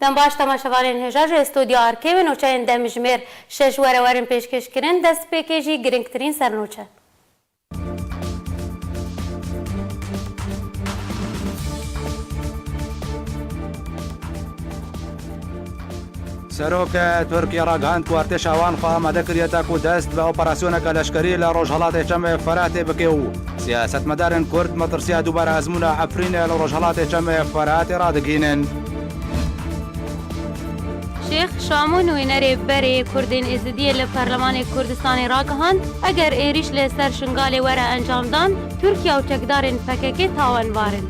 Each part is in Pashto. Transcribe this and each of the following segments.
دم باش تماشاوان هجاج استودیو آرکیو نوچه دمجمر شش ورن پیشکش کرن دست پیکیجی گرینگترین سرنوچه. سەرۆک تورکیا ڕاگەاند و ارتێشاوان خۆ ئامادە کردێتە و دەست بە ئۆپەراسیۆنێکە لەشکری لە ڕۆژهەڵاتی چەمێ فەراتێ بکێ و سیاسەتمەدارن کورد مەترسیا دووبارە ئەزمونە عەفرینێ لە ڕۆژهەڵاتی چەمێ فەراتێ ڕادگینن. شیخ شامون وینەرێ بەرێ کوردین ئێزدیە لە پەرلەمانی کوردستانی ڕاگەهاند ئەگەر ئێریش لەسەر شنگاڵێ وەرە ئەنجامدان تورکیا و چەکدارên پەکەکێ تاوانبارن.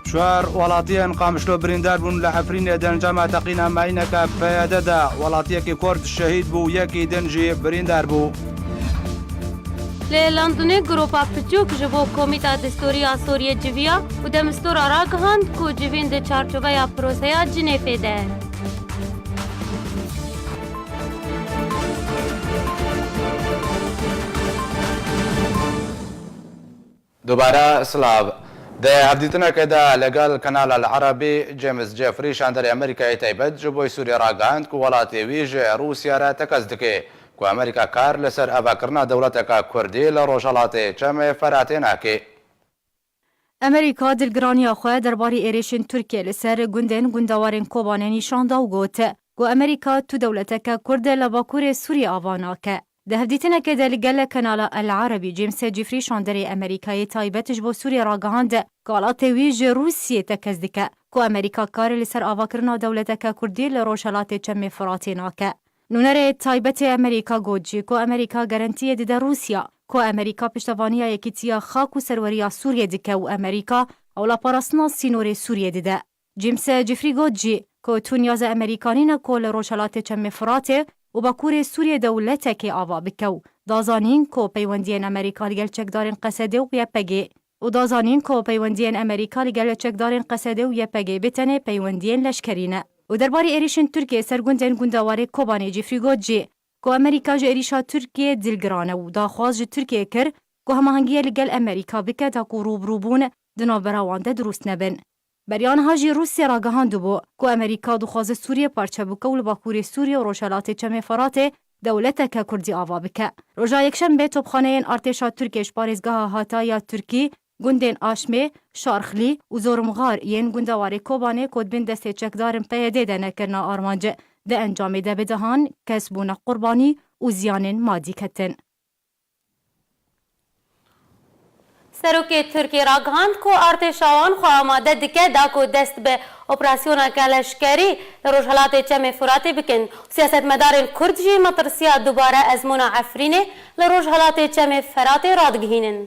چوار وڵاتیان قامشلۆ بریندار بوون لە عەفرینێ دەنجامە تەقینە ماینەکە پەیادەدا وڵاتیەکی کورد شەهید بوو یەکی دەنجی بریندار بوو. لە لەندنێ گرۆپا پچووک ji bo Komîta Destûriya Sûriye civiya û demistûra ragihand ku civîn di çarçoveya proseya Cinêfê de. دووبارە سلااو. هەفدیتنەکەدا لەگەڵ کەناڵە العەرەبی جێمس جێفری شاندەری ئەمریکای تایبەت ji بۆی سووریە ڕاگەاند و وڵاتێویژ رووسیارە تەکەس دکێ و ئەمریکا کار لەسەر ئەڤاکردنا دەوڵەتێکە کوردی لە ڕۆژهەڵاتی چەمێ فەراتێ ناکێ. ئەمریکا دلگرانیە خۆی دەرباری ئێرێشین تورکیە لەسەر گوندên گوندەوارên کۆبانێ نیشاندا و گوت گو ئەمریکا تو دەوڵەتەکە کوردە لە باکوورێ سووریە ئاواناکە. دەهفدیتنەکەدا لەگەلە کەناڵە العەرەبی جێمس جێفری شاندەری ئەمریکایی تایبەتش بۆ سووریە ڕاگەهاند گاڵاتێوی ji رووسیە تەکەس دکە ku ئەمریکا کارێ لەسەر ئاواکردنا دەوڵەتەکە کوردی لە ڕۆژهەڵاتی چەمێ فەراتێ ناکە. نونەرێ تایبەتێ ئەمریکا گوتجی ku ئەمریکا گەرنتیە ددە رووسیا ku ئەمریکا پشتەوانیە یەکیتیە خاک و سەروەریە سووریە دکە و ئەمریکا ئەوڵاپاراستنا سینۆرێ سووریە ددە. جێمس جێفری گوتجی ku تونیازە ئەمریکانینە ku لە ڕۆژهەڵاتی چەمێ فەراتێ و باکوورێ سووریە دەوڵەتێکی ئاوا بکە و دازانین ku پەیوەندیên ئەمریکا لەگەڵ چەکدارên قەسەدێ و یەپەگێ و دازانین ku پەیوەندیên ئەمریکا لەگەڵ چەکدارên قەسەدێ و یەپەگێ بتەنێ پەیوەندیên لەشکرینە. و دەربارەی ئێریشên تورکیە سەر گوندên گوندەوارê کۆبانê جێفری گوتجی ku ئەمریکا ji êrişa Tirkiyê dilgirane û daxwaz ji Tirkiyê kir ku hemahengiyê li gel ئەمریکا bike ta ku rûbirûbûn di navbera wan de durust nebin. Beryaniha jî Rûsya ragihandibû ku ئەمریکا dixwaze Sûriye parçe bike û li bakurê Sûriye û Rojhilatê Çemê Feratê dewleteke Kurdî ava bike. Roja yekşembe topxaneyên artêşa Tirkiye ji parêzgeha Hatayya Tirkî, gundên Aşmê, Şarxlî û Zormxar yên gundewarê Kobanê ku dibin destê çekdarên PYD de nekirina armancê di encamê de bidihan kes bûne qurbanî û ziyanên madî ketin. سەرۆکê Tirkiye ragihand ku artêşa wan xwe amade dike da ku dest bi operasyoneke leşkerî li Rojhilatê Çemê Furatê bikin. Siyasetmedarên Kurd jî metirsiya dubare ezmûna Efrînê li Rojhilatê Çemê Feratê radgihînin.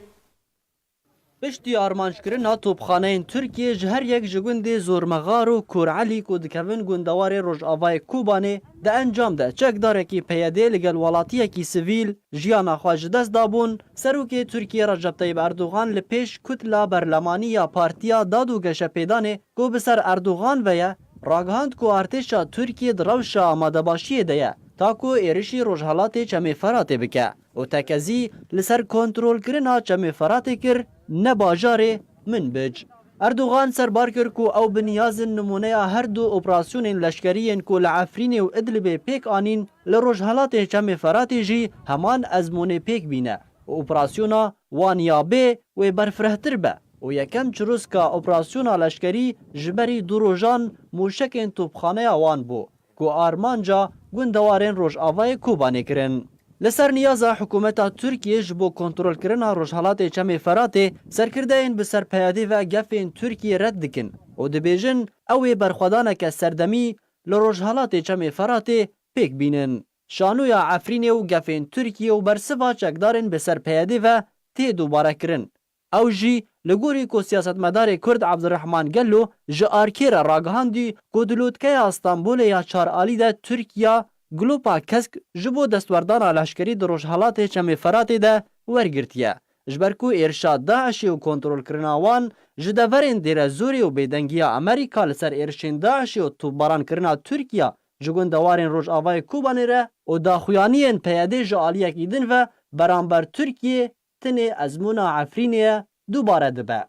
Piştî armanjkirina topxaneyên Tirkiye ji her yek ji gundê Zormegar û Kurelî ku dikevin gundewarê Rojavayê Kobanê di encam de çekdarekî PYD li gel welatiyekî sivîl jiyana xwe ji dest dabûn, Serokê Tirkiye Recep Tayyip Erdogan li pêş kutla berlemanî ya Partiya Dad û Geşepêdanê ku bi ser Erdogan ve ye ragihand ku artêşa Tirkiye di rewşa amadebaşiyê de ye ta ku êrişî Rojhilatê Çemê Feratê bike û tekezî li ser kontrolkirina Çemê Feratê kir ne bajarê min bic. Erdogan serbar kir ku ew bi niyazin numuneya her du operasyonên leşkeriyên ku li Efrînê û Idlibê pêk anîn li Rojhilatê Çemê Feratê jî heman ezmûnê pêk bîne. Operasyona waniya bê wê berfirehtir be û yekem çirûska operasyona leşkerî ji berî du rojan mûşekên topxaneya wan bû ku armanca gundewarên Rojavayê Kobanê kirin. Li ser niyaza hikûmeta Tirkiye ji bo kontrolkirina Rojhilatê Çemê Feratê serkirdeyên bi ser PYD ve gefên Tirkiye red dikin û dibêjin ew ê berxwedaneke serdemî li Rojhilatê Çemê Feratê pêk bînin. Şanûya Efrînê û gefên Tirkiye û bersiva çekdarên bi ser PYD ve tê dubare kirin. Ew jî li gorî ku siyasetmedarê Kurd Abdurrahman Gello ji arkê re ragihandî ku di lûtkeya Stenbolê ya Çaralî de Tirkiya Glopa kesk ji bo destwerdana leşkerî di Rojhilatê Çemê Feratê de wergirtiye. Ji ber ku êrişa Daişê û kontrolkirina wan ji deverên dêrezorî û bêdengiya Amerîka li ser êrişên Daişê û topbarankirina Tirkiya ji gundewarên Rojavayê Kobanê re û daxuyaniyên PYD ji aliyekî din ve beramber Tirkiye tinê ezmûna Efrînê dubare dibe.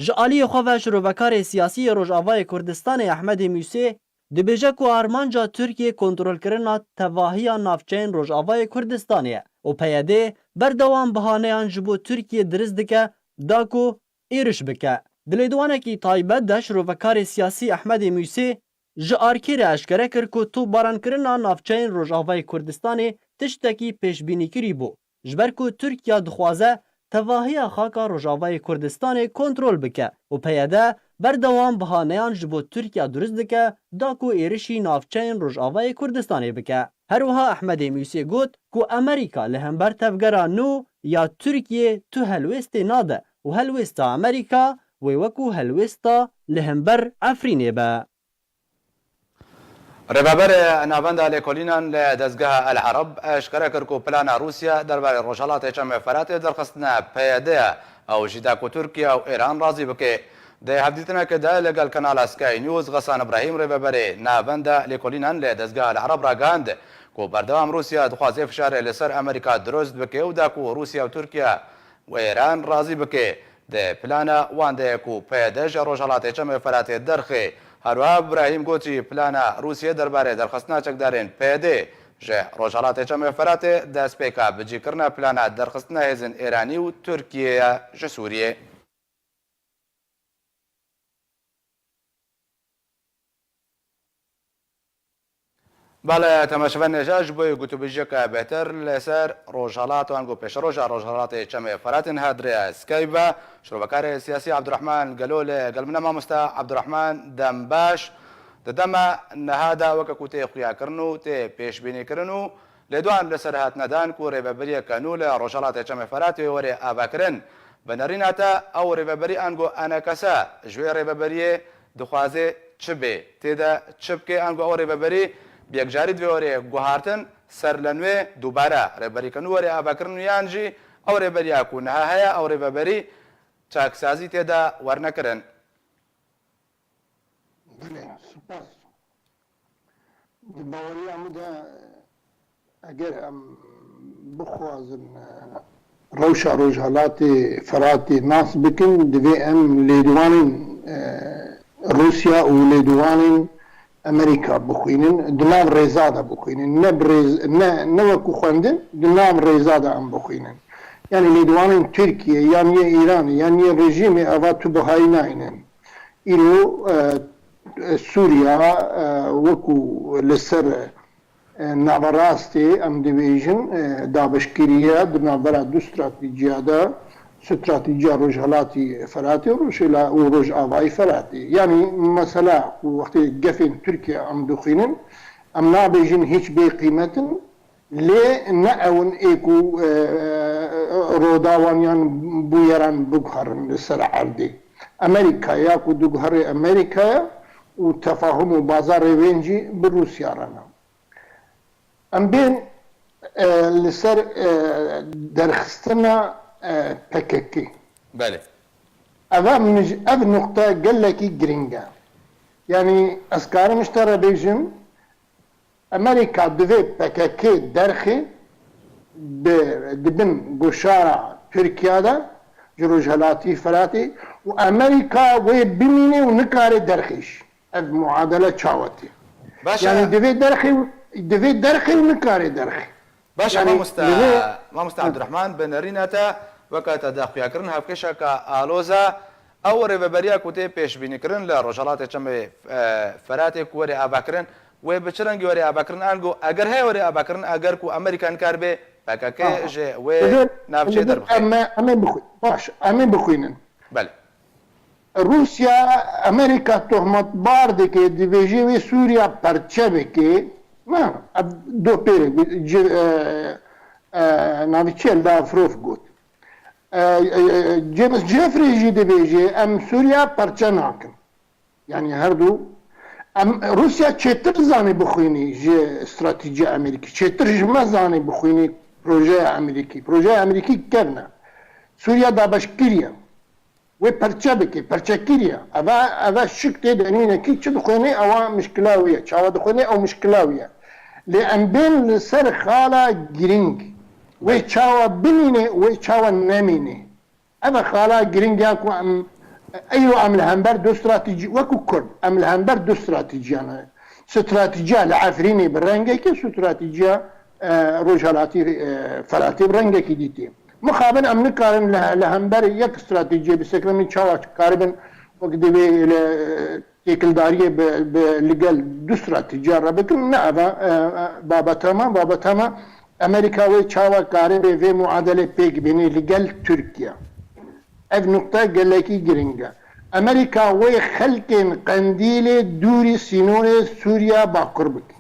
ji aliyê xwe ve şirovekarê siyasî yê Rojavayê Kurdistanê Ehmedê Mûsê dibêje ku armanca Tirkiye kontrolkirina tevahiya navçeyên Rojavayê Kurdistanê ye û PYD berdewam bihaneyan ji bo Tirkiye diriz dike da ku êriş bike. Di lêdwanekî taybet de şirovekarê siyasî Ehmedê Mûsê ji Arkêrê eşkere kir ku tûbarankirina navçeyên Rojavayê Kurdistanê tiştekî pêşbînîkirî bû ji ber ku Tirkiya dixwaze tevahiya xaka Rojavayê Kurdistanê kontrol bike û PYD berdewam bihaneyan ji bo Tirkiya diriz dike da ku êrişî navçeyên Rojavayê Kurdistanê bike. Her wiha Ehmedê Mûsê got ku Amerîka li hember tevgera nû ya Tirkiye tu helwestê nade û helwêsta Amerîka wê wekû helwêsta li hember Efrînê be. ڕێبەر ناوەندا لێکۆلینان لە دەستگەها ئەلعەرەب ئەشکەرە کرد و پلانە رووسیا دەربارەی ڕۆژهەڵاتی چەمێفەراتێ دەرخستنە پەیەدەیە ئەو ژیدا و تورکیا و ئێران ڕازی بکێ دە هەفدیتنەکەدا لەگەڵ کەناڵە سکای نیوز غەسان ئیبراهیم ڕێبەرێ ناوەندا لێکۆلینان لە دەستگەها ئەلعەرەب ڕاگەاند و بەردەوام رووسیا دخوازێ فشارێ لەسەر ئەمریکا دروست بکێ و داکو و رووسیا و تورکیا و ئێران ڕازی بکێ دە پلانە واندەیەک و پەیەدەژ ڕۆژهەڵاتی چەمێفەراتێ دەرخێ هەروە براهیم گوتی پلانە رووسیە دەربارەی دەرخستنا چەکدارên پێدێ ji ڕۆژهەڵاتی چەمێفەراتێ دەستپێکا بجیکردنە پلانە دەرخستنە هێزن ئێرانی و تورکیەیە ji سووریێ. باڵێ تەماشەبەر نێژاش بۆی گوتوبژەکە بێتر لەسەر ڕۆژهەڵاتوان گۆ پێشەڕۆژە ڕۆژهەڵاتی چەمێفەراتن هادرێ سکای بە شرۆڤەکاری سیاسی عەبدوڕەحمان گەلۆ لە گەلمنە مامۆستا عەبدوڕەحمان دەمباش دەدەمە نەهادا وەکە تێ خویاکردن و تێ پێشبینیکردن و لێدوان لەسەر هاتنەدان و ڕێبەبەریەکەن و لە ڕۆژهەڵاتی چەمێفەراتی وەرێ ئاواکردن بەنەڕیناتە ئەو ڕێبەبەری ئەنگۆ ئەنەکەسە ژوێ ڕێبەبەریێ دخوازێ چ بێ تێدا چ بکێ ئەنگۆ ئەو ڕێبەبەری بێکجاری دوێوەرێ گوهارتن سەر لە نوێ دووبارە ڕێبەریکردن وەرێ ئاواکردن و یانجی ئەو ڕێبەریاک و نەها هەیە ئەو ڕێبەبەری چاکسازی تێدا وەرنەکردن. سپاس باوەریامدا ئەگەر ئەم بخوازن ڕەوشە ڕۆژهەڵاتی فەراتی ناس بکن دەبێ ئەم لێدوانین رووسیا و لێدوانین ئەمریکا بخوێنن دنام ڕێزادا بخوێنن نەوەکو خوێندن دنام ڕێزادا ئەم بخوێنن یعنی لێدوانین تورکیە یان یە ئیران یان یە ڕێژیمی ئەوا تو بەهای ناینن ئیرۆ سووریا وەکو لەسەر ناوەڕاستێ ئەم دەبێژن دابشکریە دنابەرە دوو استراتیجیادا استراتیجیا ڕۆژهەڵاتی فەراتی و ڕۆژ ئاوایی فەراتی یعنی مەسەلا وەختی گەفێن تورکیا ئەم دخوێنن ئەم نابێژن هیچ بێ قیمەتن لێ نەئەون ئێک و ڕۆداوانیان بویەران بگهڕن لەسەر عەردێ ئەمریکا یاک و دووگهڕێ ئەمریکایە و تەفاهم و بازاڕێ وێنجی بە رووسیاڕەنە ئەم بێن لەسەر دەرخستنە PKK. بله. Ev nokta gelekî giring e. Yani ez karim ji te re bêjim Amerîka divê PKK derxê dibin goşara Tirkiyada ji rojhelatî feratî û Amerîka wê bimîne û nikare derxêş. Ev muadele çawetî. Yani divê derxê û nikare derxê. باشە مامۆستا عەبدوڕەحمان بەنەڕینەتە وەکە تەداخویاکردن هەفکەشەکە ئالۆزە ئەو ڕێبەبەریە کوتێ پێشبینیکردن لە ڕۆژهەڵاتی چەمێ فەراتێک وەرێ ئاواکردن وێ بچرەنگی وەرێ ئاواکردن ئەنگۆ ئەگەر هەیە وەرێ ئاواکردن ئەگەر و ئەمریکان کار بێ پەکەکە ژێ وێ ناوچەی دەربخێن باش ئەمێ بخوێنن بەێ رووسیا ئەمریکا تۆهمەتبار دەکێ دەبێژێ وێ سووریا پەرچە بکێ دو پێرێ ناوچێل لاڤرۆڤ گوت جێمس جێفریژی دەبێژێ ئەم سووریا پەرچە ناکەن یعنی هەردوو رووسیا چێتر زانێ بخوێنی ژێ استراتیجیا ئەمریکی چێترش مەزانێ بخوێنی پرۆژەیە ئەمریکی پرۆژەیە ئەمریکی کەرنە سووریا دابەشکریە وێ پەرچە بکێ پەرچەکیریە ئەوە شک تێ دەنوینەکی چ دخوێنێ ئەوە مشکلاویە چاوە دخوێنێ ئەو مشکلاویە لێ ئەم بێن لەسەر خاڵە گرنگ وێ چاوە بمینێ وێ چاوە نەمینێ ئەمە خاڵە گرنگیان و ئەم ايوه ام الهمبر دو استراتيجي وكو كرد ام الهمبر دو استراتيجي انا استراتيجيه العفريني برنجه كي استراتيجيه روجالاتي فراتي برنجه كي ديتي مخابن ام نكارن لهمبر يك استراتيجيه بسكرمي تشاوات كاربن وقدي تيكلداريه بلقال دو استراتيجيه ربكم نعبا بابا تما امريكا و تشاوا كاربن في معادله بيك بيني لقال تركيا اف نقطه قال لك جرينجا امريكا و خلقين قنديل دوري سينور سوريا باقربك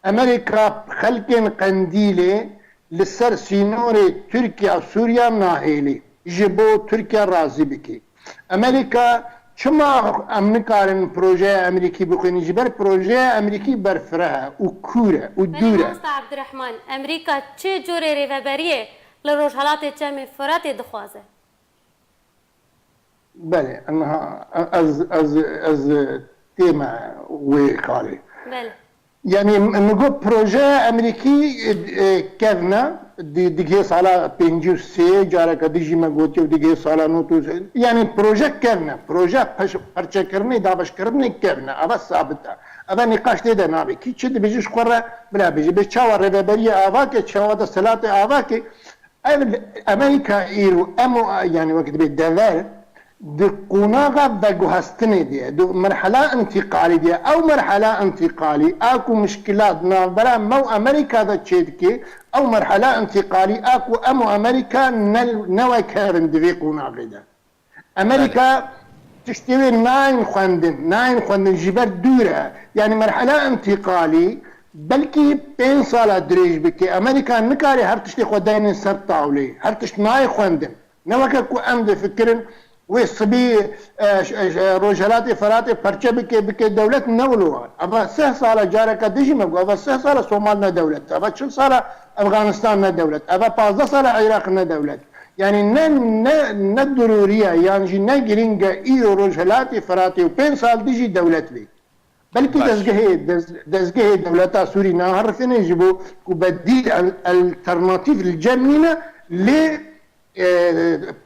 امريكا خلقين قنديل لسر سينور تركيا سوريا ناهيلي جبو تركيا راضي بكي امريكا شما امنكارن بروجه امريكي بخوني جبر بروجه امريكي برفرها وكوره ودوره مستر عبد الرحمن امريكا چه جوره ریوبریه لروجهلات چم فرات دخوازه بله انها از تيما وقالي بله يعني نقول بروجه امريكي كذنا ديجي صالا بنجو سي جارا كديجي ما قلت ديجي صالا نوتو يعني بروجه كذنا بروجه برشا كرني دابش كرني كذنا ابا ثابته ابا نقاش ده نابي كي تشد بيجيش قره بلا بيجي بتشاور ربابريه افاك تشاور الصلاه افاك امريكا ايرو امو يعني وقت بالدلال دي قناغة دقو هستني دي دو مرحلة انتقالي دي او مرحلة انتقالي اكو مشكلات نابرا مو امريكا دا تشيدكي او مرحلة انتقالي اكو امو امريكا نوى كارن دي قناغة دا امريكا تشتوي ناين خواندن جبر دورة يعني مرحلة انتقالي بلكي 5 سالة دريج بكي امريكا نكاري هر تشتي خودين سر طاولي هر تشت ناي خواندن نوى كاكو امد فكرن وصبي روجلاتي فراتي برشا بكي دولة نولوها ابا 6 سالة جارك ديجي مبقى ابا 6 سالة صومالنا دولة ابا 6 سالة افغانستان دولة ابا 15 سالة عراق دولة يعني نا ضرورية يعني نا جرينجا ايرو روجلاتي فراتي و5 سال ديجي دولة بي بلكي دزقه دولتا سوري ناهرفين يجبو كبديل الالترناتيف الجميلة ل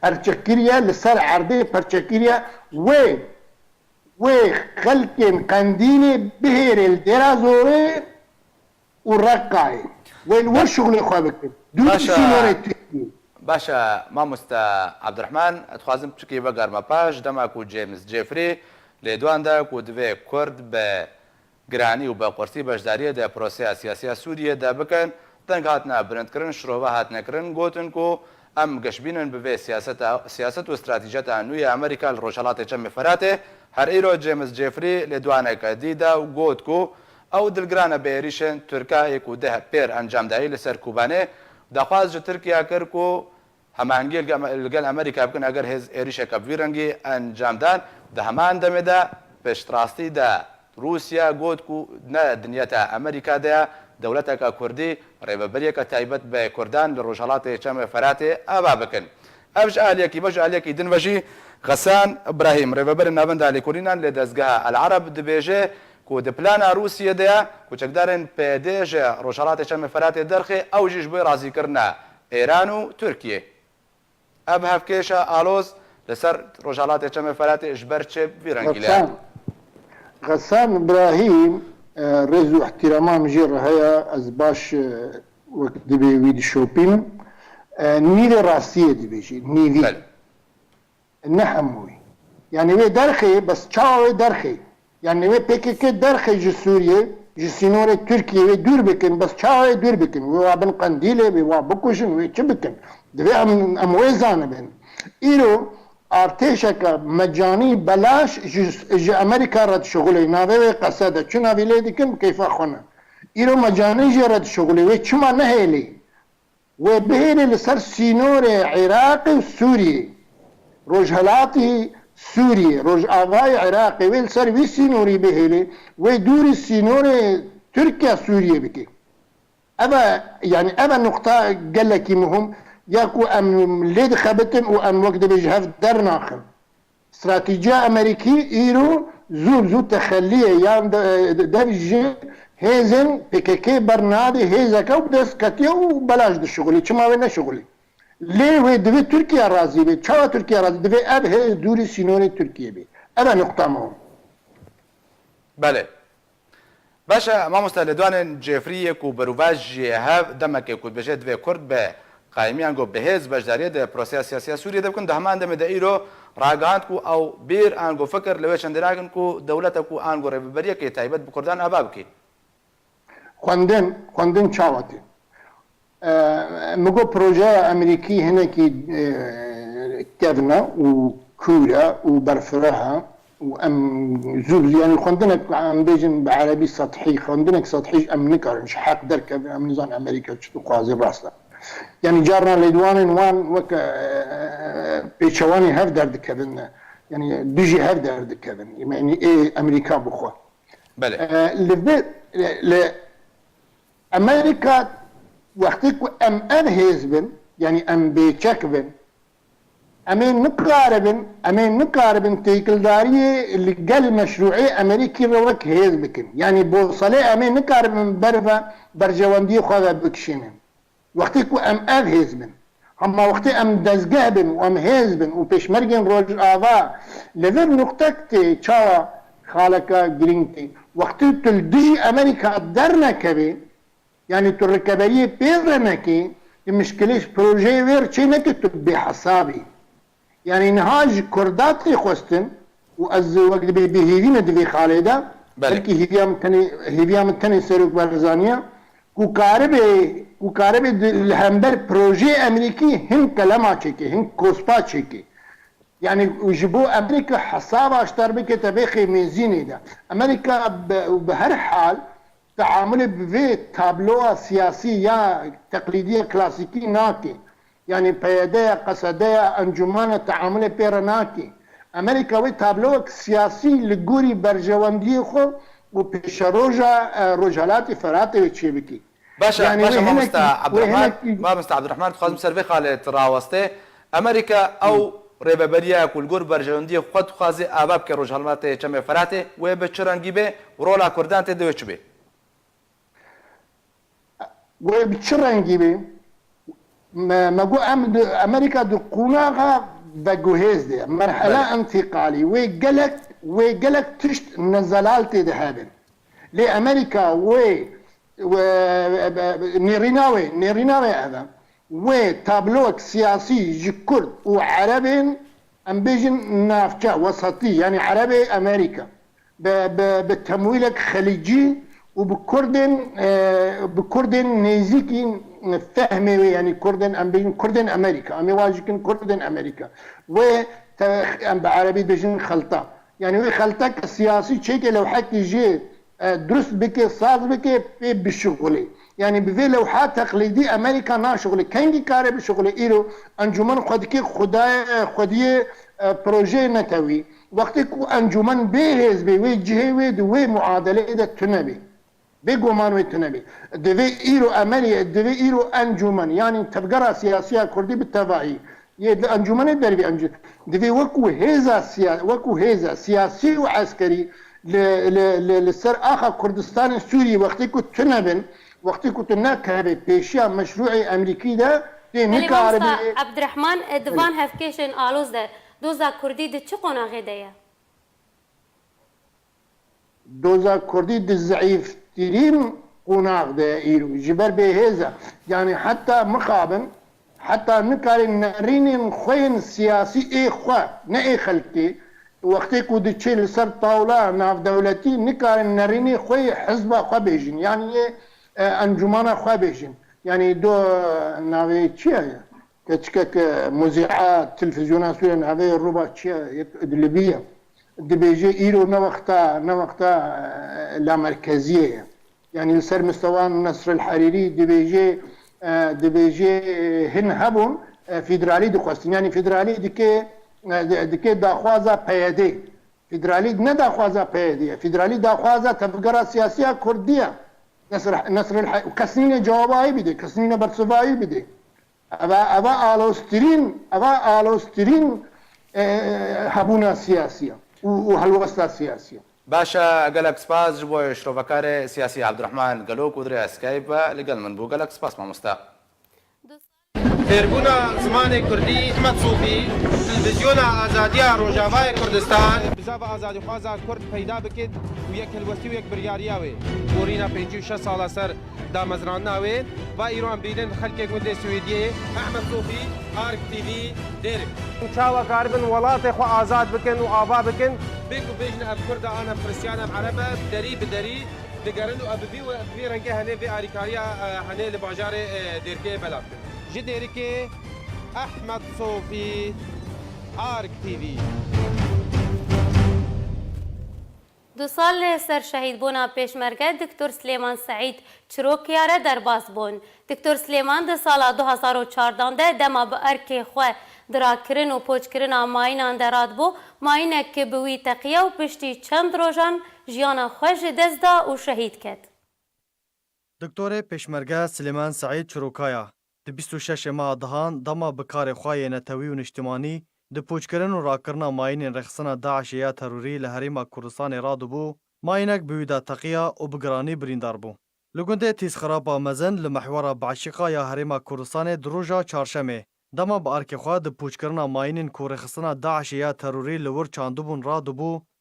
پرچکریه لسر عرضه پرچکریه و خلقین قندیل بهر الدرازوره و رقای و شغل خواه بکن دو سینوره ترکی باشا مامۆستا عەبدوڕحمان ئەتخوازم پچکی بەگەڕمە پاش دەماکو جێمس جێفری لێدواندا و divê کورد بە گرانی و بە قورسی بەشداریەدا پرۆسەیە سیاسیە سووریەدا بکەن دەنگ هاتنە برندکردن شرۆڤە هاتنەکردن گوتن و ئەم گەشتبینن ببێ سیاست و استراتیژەتە نوێی ئەمریکا لە ڕۆژهەڵاتی چەمێ فەراتێ هەر ئیرۆ جێمس جێفری لێدوانێکە دیدا و گوت و ئەو دڵگرانە بە عێریشن تورکایەک و دە پێر ئەنجامدایی لەسەر کوبانێ دەخواست ji تورکیا کرد و هەمانگی لەگەڵ ئەمریکا بکەن ئەگەر هێز عێریشێکە بڤی ڕەنگی ئەنجامدان دە هەمان دەمێدا پێشڕاستیدا رووسیا گوت و نە دنیەتە ئەمریکادەیە دەوڵەتێکە کوردی ڕێبەبەریەکە تایبەت بە کوردان لە ڕۆژهەڵاتی چەمێ فەراتێ ئاوا بکەن ئەوش ئالێکی بەش ئالێکی دنبەژی غەسان ئیبراهیم ڕێبەبەر ناوەندە لێکۆڵینان لێ دەستگەها ئەلعەرەب دەبێژێ کو دپلانە رووسیەدەیە کوچەکدارن پێدێژە ڕۆژهەڵاتی چەمێ فەراتێ دەرخێ ئەو ژیش بۆی ڕازیکردنە ئێران و تورکیە ئەب هەفکێشە ئالۆز لەسەر ڕۆژهەڵاتی چەمێ فەراتێ ژبەر چێ ڤیرەنگی لە غەسان ئیبراهیم ڕێز و احتیرامان ژێر هەیە ئەس باش وەک دەبێ وی دشۆپین نیرە ڕاستیە دەبێژی نیوی نە هەمووی یعنی وێ دەرخێ بەس چاوە وێ دەرخێ يعني وي بيكي درخي جي سوريا جي سينوري تركيا وي دور بكن بس شاوي دور بكن وي بن قنديله وي بكوشن وي تشبكن دبي ام ويزان بين ايرو ارتشك مجاني بلاش جي امريكا رد شغلي ناوي قصده چنا بيليدكن كيف اخونا ايرو مجاني جي رد شغلي وي چما نهيلي وي بهيري لسر سينوري عراقي وسوري روجهلاتي سوريا روج آوای عراقی ویل سر وی سینوری بهیلی و دوری سینوری ترکیا سوریه بکی اما نقطة قال لك مهم ياكو ام ليد خبتن و ام وقت بجهف در ناخن استراتيجية امريكي ايرو زو تخليه يعني دبجي هيزن بككي برنادي هيزكا وبدس كتيا وبلاش دي شغلي كما وين شغلي لێ وێ دەبێت تورکیا ڕازی بێت چاوە تورکیا ڕازی دەبێت ئەب هەیە دووری سینۆری تورکیە بێ ئەبە نقطەمەوە بله باشە مامۆستا لە دوانن جێفریەک و بەروڤژێ هەv دەمەکێک و بێژێت دوێ کورد بە قایمیان گۆ بەهێز بەشداریە دە پرۆسیا سیاسیا سووریە دەبکن دە هەمان دەمێ دە ئیرۆ ڕاگەاند و ئەو بێر ئانگۆ فکر لەوێ چەندراگن و دەوڵەتە و ئانگۆ ڕێبەریەکەی تایبەت بە کوردان ئابا بکەیت خوندن چاوەتێ مگۆ پرۆژەیە ئەمریکی هەنێکی کەڤنە و کوورە و بەرفرەها و ئەم زوو یانی خوندنێک ئەم بێژن بە عەرەبی سەطحی خوندنێک سەطحیش ئەم نکارنش حەق دەرکەبێ ئەم نزان ئەمریکا چ خوازی ڕاستە یعنی جارنا لە دوانên wan weke pêçewanê hev derdikevin yani dijî hev derdikevin yani ê Emerîka bixwe li Emerîka wextê ku em ev hêz bin yani em bêçek bin em ê nikaribin têkildariyê li gel meşruî Emerîkî re wek hêz bikin yani bosalê em ê nikaribin berve bercewendiyê xwe ve bikişînin وقتی که ام اف هیزبن اما وقتی ام دزگاه بن و ام هیزبن و پیشمرگین روج آوا لور نقطه که چاوا خالکا گرینگتی وقتی تل دیجی امریکا در نکبی یعنی تو رکبری پیر نکی مشکلیش پروژه ویر چی نکی تو بحسابی یعنی نهاج کرداتی خوستن و از وقت بهیوین دوی خالده بلکه هیویام تنی سروک برزانیه کوکاربه لهمبر پروژه امریکی هن کلمه چکی هن کوسپا چکی یعنی جبو امریکا حساب اشتر بکه تبخی میزینی ده امریکا به هر حال تعامل به تابلو سیاسی یا تقلیدی کلاسیکی ناکی یعنی پیاده قصده انجمان تعامل پیر ناکی امریکا وی تابلو سیاسی لگوری برجواندی خو و پیش روجالات فرات چی بکی باشا مامۆستا عەبدوڕەحمان دخوازم سەربەی خاڵێت ڕاوەستێ ئەمریکا ئەو ڕێبەبەریە کولگۆر بەرژەوەندیە خۆ دخوازێ ئاوا بکە ڕۆژهەڵاتێ چەمێ فەراتێ وێ بە چ ڕەنگی بێ ڕۆڵا کوردان تێ دەوێت چ بێ وێ بە چ ڕەنگی بێ مەگو ئەمریکا دو قوناغا بەگوهێز دێ مەرحەلە ئەنتیقالی وێ gelek tişt nezelal tê dihebin lê Emerîka wê nêrînavê ev wê tablok siyasî ji Kurd û Erebên em bêjin navçe wesatî yani Erebê Emerîka bi temwîlek xelîcî û bi Kurdên nêzîkî fehmê wê yani Kurdên em bêjin Kurdên Emerîka em ê wajikin Kurdên Emerîka wê em bi Erebî bêjin xelta yani wê xeltek siyasî çêke lewhekî jê درست بکه ساز بکه پی بشغله یعنی به لوحات تقلیدی امریکا ناشغله کنگی کاره بشغله ایرو انجمن خودکی خودی پروژه نتوی وقتی که انجمن به حزب و جهه و دو معادله ده تنبی به گمان و تنبی دوی ایرو عملی دوی ایرو انجمن یعنی تفکر سیاسی کردی به تبعی یه انجمن دربی انجمن دوی وکو هیزا سیاسی و عسکری لسر آخر کردستان سوری وقتی که تنبن وقتی که تنکه پیشیا مشروع امریکی ده نکاره عبدالرحمن دوان هفکیشن آلوز ده دوزا کردی ده چه قناغه ده دوزا کردی ده ضعیف ترین قناغ ده ایرو جبر به هزا یعنی حتی مقابن حتی نکاره نرین خوین سیاسی ای خواه نه ای خلقی وقتی که دچه لسر طاوله ناف دولتی نکارن نرینی خوی حزب خو بیجین یعنی انجمان خو بیجین یعنی دو ناوی چیه که مذیعات تلفزیون سوریه ناوی روبا چیه ادلبیه دبیجه ایرو نوقتا لا مرکزیه یعنی لسر مستوى نصر الحريري دبيجي هن هبون فيدرالي دخواستين يعني فيدرالي دکه داخوازا پیاده فدرالی نه داخوازا پیاده فدرالی داخوازا تفکر سیاسی کردیه نصر کسین جوابایی بده کسین برسوایی بده اوا آلوسترین هبونا سیاسیه و هلوستا سیاسیه باشا گەلک سپاس ji بۆ شرۆڤەکارێ سیاسی عەبدوڕەحمان گەلۆ و درێ ئەسکایپ لەگەڵ من بوو گەلک سپاس مامۆستا فێربوونا زمانی کوردی ئەحمەد سوفی تلڤیزیۆنە ئازادیە ڕۆژاوای کوردستان بزا بە ئازادیخوازا کورد پەیدا بکرد و یەک هەلوەستی و یەک بریاریاوێ گۆڕینە 56 ساڵە سەر دامەزرانناوێ و ئیران بینن خەلکێک وندێ سوێدیێ ئەحمەد سوفی ئارک تیڤی دێرێ چاوەکار بن وڵاتێ خۆ ئازاد بکەن و ئاوا بکەن بێک و بێژنە ئەف کوردە ئانە پرسیانە عەرەبە دەری بدەری دەگەرن و ئەببی و بێ ڕەنگە هەنێ بێ ئاریکاریە هەنێ لە باژارێ دێرکێ بەلاو کرد ji derikê Ehmed Sofî Ark TV. دو سال سر شهید بونا پیشمرگه دکتر سلیمان سعید چروکیاره درباس بون. دکتر سلیمان ده سال 2014 ده دما به ارک خواه درا کرن و پوچ کرن آماینان دراد بو ماینه که بوی تقیه و پشتی چند روژان جیانا خوش دزدا و شهید کد. دکتور پیشمرگه سلیمان سعید چروکایا د 26 ماه دهان دما بکار خواه نتوی و نشتمانی د پوچکرن و راکرنا ماین رخصنا داعش یا تروری لحریم کردستان رادو بو ماینک بویدا تقیه و بگرانی بریندار بو. لگنده تیز خرابا مزن لمحور بعشقا یا حریم کردستان دروجا چارشمه دما با ارک خواه د پوچکرنا ماین کو رخصنا داعش یا تروری لور چاندوبون رادو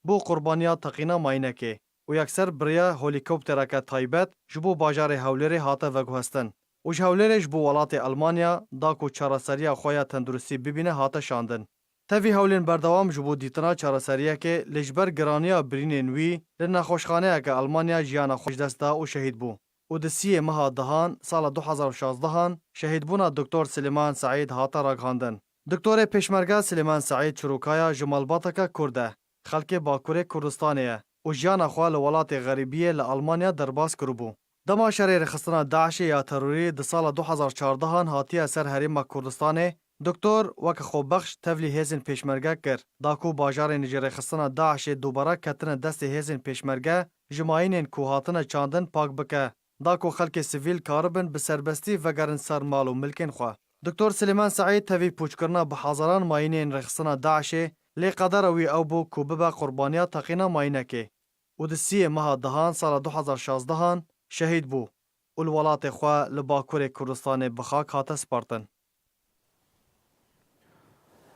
بو قربانیا تقینا ماینکه و یکسر بریا هلیکوپترک تایبت جبو باجار هولری هاته وگوهستن. و جهولرش بو ولات آلمانیا داکو چارەسەریya خویا تندرستی ببینه هاته شاندن. تەوی هەولێن بەردەوام ji بۆ دیتنا چارەسەریەکê لەژبەر گرانیya birînên wî li nexweşxaneyeke Almanya jiyana xwe ji dest da û şehîd bû. û di siyê meha dihan sala 2016 şehîdbûna Dr. Siliman Saîd hata ragihandin. Doktorê pêşmerge Siliman Saîd Çirokaya ji malbateke Kurd e, xelkê Bakurê Kurdistanê ye û jiyana xwe li welatê xerîbiyê li Almanya derbas kiribû. دما شرê rexistina Daişê ya terorî di sala 2014 hatiye ser herêma Kurdistanê, doktor weke xwebexş tevlî hêzên pêşmerge kir. Da ku bajarên ji rêxistina Daişê dubara ketine destê hêzên pêşmerge ji mayînên ku hatine çandin pak bike. Da ku xelkê sivîl karibin bi serbestî vegerin ser mal û milkên xwe. Doktor Siliman Saîd tevî pûçkirina bi hezaran mayînên rêxistina Daişê lê qedera wî ew bû ku bibe qurbaniya teqîna mayînekê. û di siyê meha dihan sala 2016 شهید بو و الولات خوا لباکور کردستان بخاک هاته سپارتن.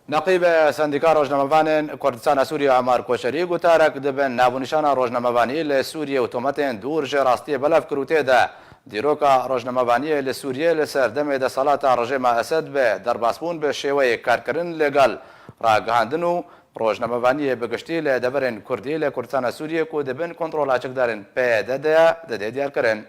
نقیب سندیکا روزنامه‌وانên Kurdistana Sûriya Amar Koşerî gotarek dibin navnîşana rojnamevaniyê li Sûriye û tometên dûr ji rastiyê belav kir û tê de dîroka rojnamevaniyê li Sûriye li ser demê desalata rejêma Esed bi derbasbûn bi şêweyê karkirin lêgal ragihandin û rojnamevaniyê bi giştî li deverên Kurdî li Kurdistana Sûriye ku dibin kontrola çekdarên PYD de didê diyarkirin.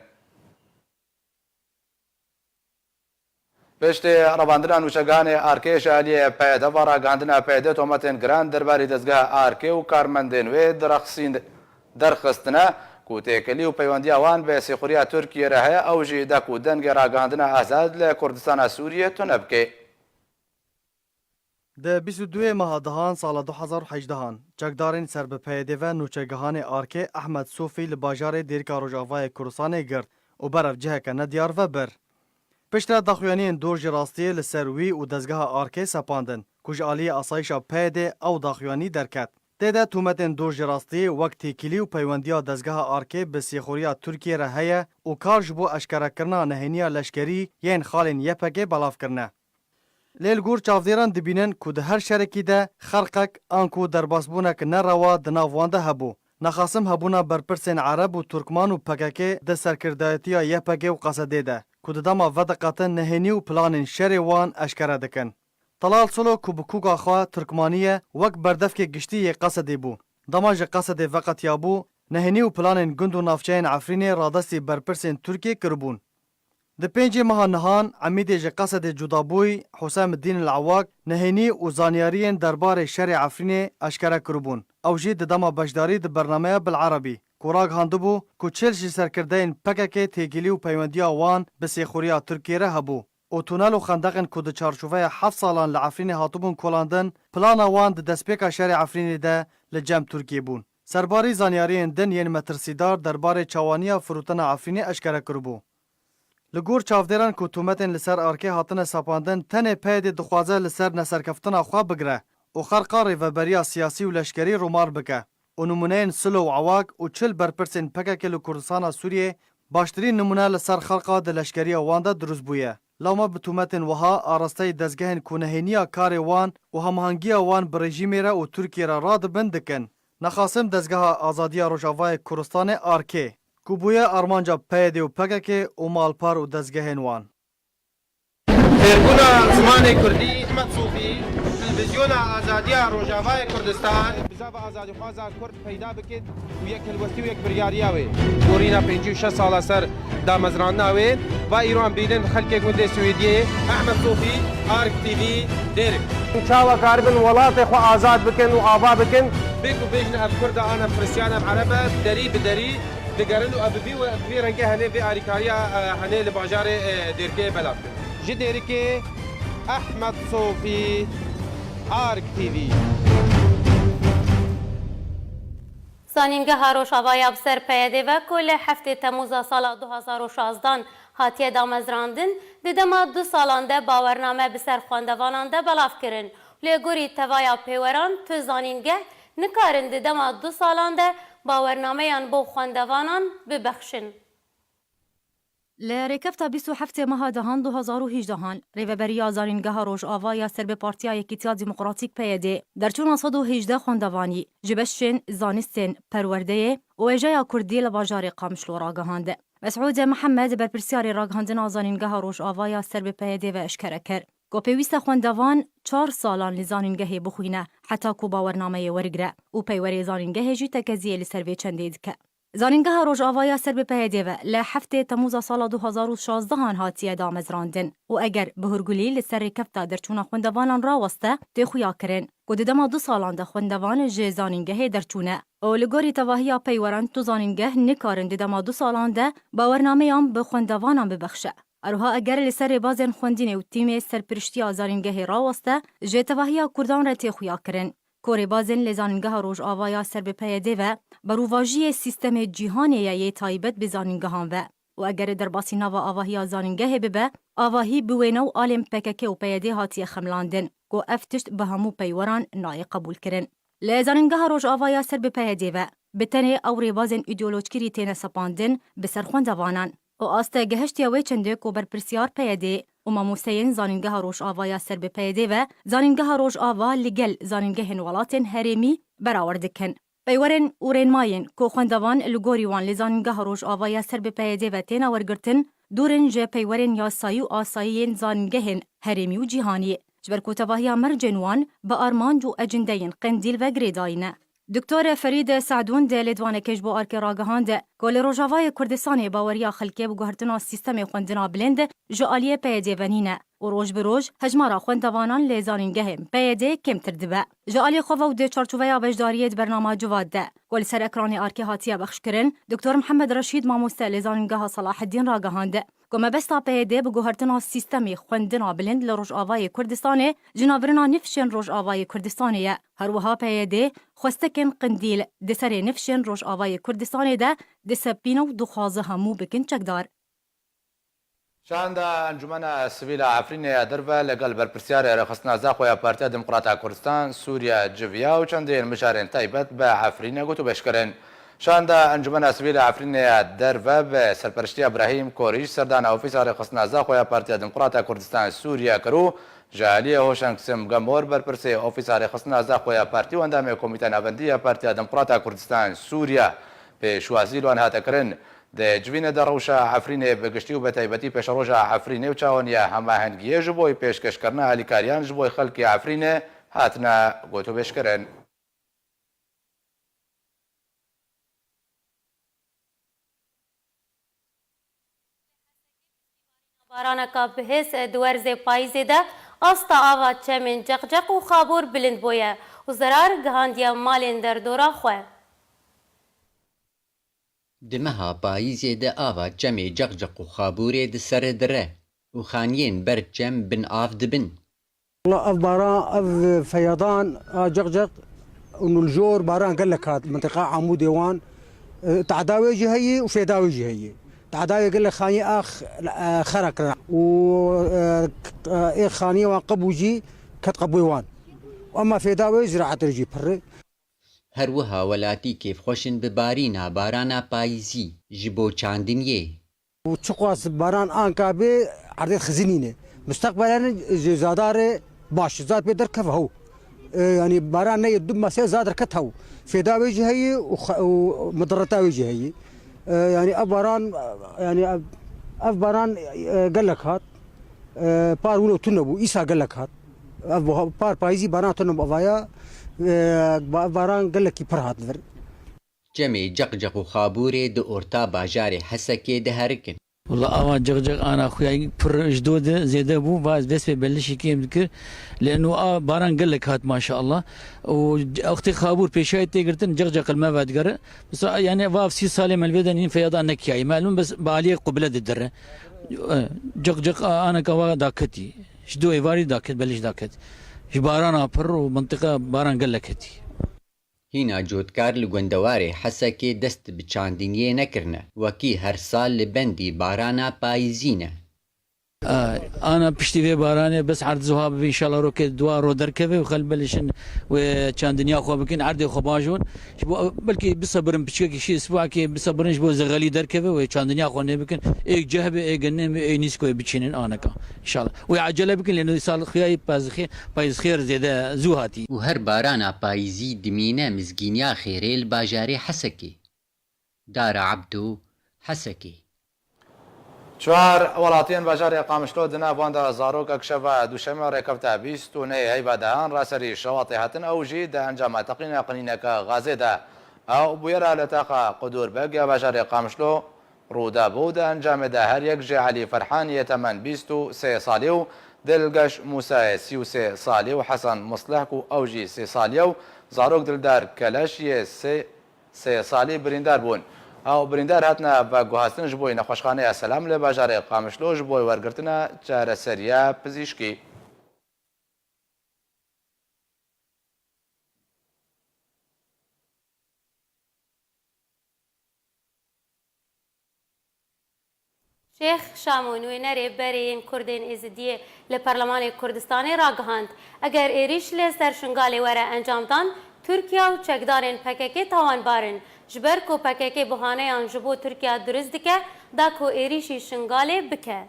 Piştî revandina nûçeganê Arkêşa Aliyê PYD va ragihandina PYD tometên giran derbarî dezgeha Arkê û karmendên wê derxistine ku têkilî û peywendiya wan bi sêxuriya Tirkiyê re heye ew jî de ku dengê ragihandina azad li Kurdistana Sûriye tune bike. Di 22 meha dihan sala 2018 çekdarên ser bi PYD ve nûçegihanê Arkê Ehmed Sofî li bajarê Dêrika Rojavayê Kurdistanê girt û berev ciheke nediyar ve bir. Piştre daxuyaniyên dor ji rastiyê li ser wî û dezgeha Arkê sepandin ku ji aliyê asayişa PYD ew daxuyanî derket. Tê de tûmetên dor ji rastiyê wek têkilî û peywendiya dezgeha Arkê bi sêxuriya Tirkiye re heye û kar ji bo eşkerekirina nehêniya leşkerî yên xalên YPG belavkirine. Lêl gûr çavdêran dibînin ku di her şerekî de xerqek an ku derbasbûnek nerewa di nav wan de hebû. Nexasim hebûna berpirsên Ereb û Turkman û PKK di serkirdayetiya YPG û Qesedê de ku di dema vediqetin nehênî û planên şerê wan eşkere dikin. Talal Solo ku bi kûka xwe Tirkmaniye wek berdevkê giştî yê Qesedê bû. Dema ji Qesedê veqetiya bû, nehênî û planên gund û navçeyên Efrînê radestî berpirsên Tirkiye kiribûn. Di pêncê meha nihan Emîdê ji Qesedê cudabûyî Huseymiddîn el Awak nehênî û zaniyariyên derbarê şerê Efrînê eşkere kiribûn. Ew jî di dema beşdarî di bernameya Bil'Erebî ku ragihandibû ku çil ji serkirdeyên PKK têkilî û peywendiya wan bi sêxuriya Tirkiye re hebû. û tunel û xendeqên ku di çarçoveya 7 salan li Efrînê hatibûn kolandin, plana wan di destpêka şerê Efrînê de li cem Tirkiye bûn. Serbarî zaniyariyên din yên metirsîdar derbarê çawaniya firotina Efrînê eşkere kiribû. Li gor çavdêran ku tûmetên li ser Arkê hatine sepandin, tenê PYD dixwaze li ser neserkeftina xwe bigire û xerqa rêveberiya siyasî û leşkerî rûmar bike. û numuneyên Silo û Awak û çil berpirsên PKK li Kurdistana Sûriyê baştirîn numune li ser xelqa di leşkeriya wan de dirûst bûye. لما بتومتن وها آراسته دزگهن کنهینیا کار وان و هماهنگیا وان برژیمی را و ترکیه را راد بندکن. نخاسم دزگه آزادیا روجاوای کردستان آرکه. کوبویا آرمانجا پیده و پگکه و مالپار و دزگهن وان. فێربوونا زمانی کوردی ئەحمەد سوفی تلڤیزیۆنا ئازادیە ڕۆژاوای کوردستان بزا بە ئازادیخوازا کورد پەیدا بکەیت و یەک هەلوەستی و یەک بریاریاوێ گۆڕینا 56 ساڵە سەر دامەزراندناوێ با ئیران بینن خەلکێک وندێ سوێدیێ ئەحمەد سوفی ئارک تیڤی دێرێ چاوەکار بن وڵاتی خۆ ئازاد بکەن و ئاوا بکەن بێک و بێژنە ئەف کوردە ئانە فرسیانە عەرەبە دەری بدەری دەگەرن و ئەببی و ئەببی ڕەنگە هەنێ بێ ئاریکاریە هەنێ لە باژارێ دێرکێ بەلاف بکەن جديركي أحمد صوفي آرك تيفي زانینگەها ڕۆژاوای بسەر پەیەدێڤە کۆ لە هەفتێ تەمووزە ساڵا 2016 هاتیە دامەزراندن دەدەما 2 ساڵان دە باوەرنامە بسەر خوێندەوانان دە بەڵافکردن لێگۆری تەڤایە پێوەران تو زانینگە نکارن دەدەما 2 ساڵان دە باوەرنامەیان بۆ خوێندەوانان ببەخشن. لرکفتا 27 ماه دهان 2018 ریوبریا زانینگاه روجاوا سر به پارتیا یکیتیا دموکراتیک پیده در چون 118 خوندوانی جبشن زانستن پرورده و اجای کردی لباجار قامشلو راگهانده. مسعود محمد بر پرسیار راگهاندن زانینگاه روجاوا سر به پیده و اشکره کرد. گوپیویست خوندوان 4 سالان لزانینگاه بخوینه حتی کو باورنامه ورگره و پیوری زانینگاه جی تکزیه لسروی چندید که. زانینگاه روجاوا سر به پیده ل هفته تموز سال 2016 هاتیه دامزراندن و اگر بهرگولی لسر کفتا درچون خوندوانان راوسته تخویا کرن گوددما 2 سالان ده خوندوان ج زانینگاه درچونه او لگوری تواهی پیوران تو زانینگاه نکارن ددما 2 سالان ده باورنامه ام به خوندوانان ببخشه اروها اگر لسر بازن خوندین و تیم سرپرشتی زانینگاه راوسته ج تواهی کردان را تخویا کرن کوری بازن لزانینگاه روجاوا سر به پیده و بروواجی سیستم جهانی یه تایبت به زانینگاهان و اگر در باسی نوا آواهی زانینگاه ببه آواهی بوینو آلم پکک و پیده هاتی خملاندن گو افتشت به همو پیوران نای قبول کرن. لزانینگاه روجاوا سر به پیده و بتنه اوری بازن ایدئولوژیکی تینه سپاندن به سرخوندوانان و آسته گهشت یوی چنده کو بر پرسیار پیده و ماموسین زانینگاه روجاوا سر به پیده و زانینگاه روجاوا لگل زانینگاه ولاتن هرمی برآوردکن. پیورن اورین ماین کو خوندوان لگوری وان لزانینگاه روجاوا سر به پیده و تینا ورگرتن دورن جه پیورن یاسایی و آسایین زانینگاه هرمی و جهانی جبر کو تواهی مرجنوان با آرمان جو اجندین قندیل و گریداینه. دکتور فرید سعدون د لدوانه کش بو ارک راگهان ده گل روجاوای کردستان باوریا خلکه بو گهرتنا سیستم خوندنا بلند جالیه پیده ونینه و روز به روز هجمارا خوندوانان لزانینگه پیده کم تردبه جالی خواه و ده چارچوبه وجداریت برنامه جواد ده گل سر اکران ارک هاتیه بخش کرن دکتور محمد رشید ماموسته لزانینگه صلاح الدین راگهان ده گم بستا پیده بو گهرتنا سیستم خوندنا بلند لروجاوای کردستان جنابرنا نفشن روجاوای کردستانیه هر وها پیده خوستکن قندیل دسر نفشن روجاوای کردستان ده دسپینو دخوازه همو بکن چکدار. شاند انجمن سویل عفرین دربه لگل برپرسیار رخصتنا زاخویا پارتیا دموکراتا کردستان سوریا جویا و چندین مشارین تایبت به عفرین گوتو بشکرن. شاند انجمن سویل عفرین دربه به سرپرشتی ابراهیم کوریش سردان اوفیس رخصتنا زاخویا پارتیا دموکراتا کردستان سوریا کرو جالی هوشنگ سم گمور برپرسی اوفیس رخصتنا زاخویا پارتی و اندام کمیته نوندی پارتیا دموکراتا کردستان سوریا پیشوازی لوان هاتکرن د جوین دروشا عفرینه بگشتی و بتایبتی پیش روژا عفرینه و چاونیا هماهنگی جبوی پیشکش کرنا هلیکاریان جبوی خلکی عفرینه هاتنا گوتو بش کرن. بارانکا بهس دوارز پاییزه ده استا آوا چمن جقجق و خابور بلند بویه و زرار گهاندیا مالین در دورا خواه. دمها پاییزێ دە ئاوا جەمێ جەقجەق و خابوورێ دسەرە درە و خانیên ber cem bin av dibin. اف باران اف فيضان جقجق انه الجور باران قال لك هذا منطقه عمود ديوان تعداوي جهيه وفيداوي جهيه تعداوي قال لك خاني اخ خرق و اخ خاني وقبوجي كتقبويوان واما فيداوي زراعه رجي بر هەروەها وەلاتی کێفخۆشن ببارینە بارانە پاییزی ji bo çandiniyê. وتشقواس باران انكابي عرض خزينينه مستقبلا زادار باش زاد بيدر كفهو يعني باران يدم ما زاد ركتهو في داوي جهي ومضرتاوي جهي يعني اباران يعني افباران قال لك هات بار ولو تنبو إيسا قال لك هات بار بايزي باران تنبو افايا باران قال لك يبر هات فر جەمێ جەقجەق و خابوورێ دە ئۆرتا باژارێ حەسەکێ دەهەرکن. والله أوا جغجغ أنا أخويا بر جدود زيادة بو باز بس ببلش كيم ذكر لأنه باران قال لك هات ما شاء الله وأختي خابور بيشاي تيجرتن جغجغ الماء بعد قرر بس يعني واف سي سالم البدن فيضان نكياي معلوم بس باليه قبلة الدرة جغجغ أنا كوا داكتي شدو إيفاري داكت بلش داكت باران أبر ومنطقة باران قال لك هتي هینا جۆتکار لە گوندەوارێ حەسەکێ دەست بە چاندنیە نەکردنە وەکی هەر ساڵ لە بەندی بارانا پاییزینە. أنا بشتي في باراني بس عرض زهاب إن شاء الله روكي دوا رو دركبه وخل بلشن وكان دنيا خو بكين عرض خو باجون بلكي بصبرن بشكل شيء أسبوع كي بصبرن شبو زغلي دركبه وكان دنيا خو نبكن إيه جهبه إيه جنم إيه نسكو بتشينن أنا كا إن شاء الله وعجلة بكين لأنه صار خياي باز خير زيادة زوهاتي وهر بارانا پاییزی دمینە مزگینیا خێرێ لە باژارێ حەسەکێ دارە عەبدو حەسەکێ. چوار وڵاتیان باژارێ قامشلۆ دنا بواندا زارۆکە کشەڤە دووشەمە ڕێکەوتە 29 هەیبادەهان ڕاسەری شەواڵی هاتن ئەوژی دە ئەنجامە تەقینە قنینەکە غازێدا ئەو بویێرە لە تاقا قودور بەگە باژارێ قامشلۆ ڕوودا بوو دە ئەنجامێدا هەر یەک ژێعەلی فەرحان یەتەمەن 23 ساڵی و دلگەش موسایە 33 ساڵی و حەسەن مصلح و ئەوژی 3 ساڵیە و زارۆک دلدار کەلەشیە 3 ساڵی بریندار بوون. ئەو بریندار هاتنە بە گوهاستن ji بۆی نەخۆشخانەیە سەلام لە باژارێ قامشلۆ ji بۆی وەرگرتنە چارەسەریە پزیشکی. شێخ شامۆ نوێنەرێ بەرێن کوردên êzidiyê li Parlemanê Kurdistanê ragihand eger êrîş lê ser şingalê were encamdan Tirkiye û çekdarên PKK tawanbarin ji ber ku PKK buhaneyan ji bo Tirkiye durist dike da ku êrîşî şingalê bike.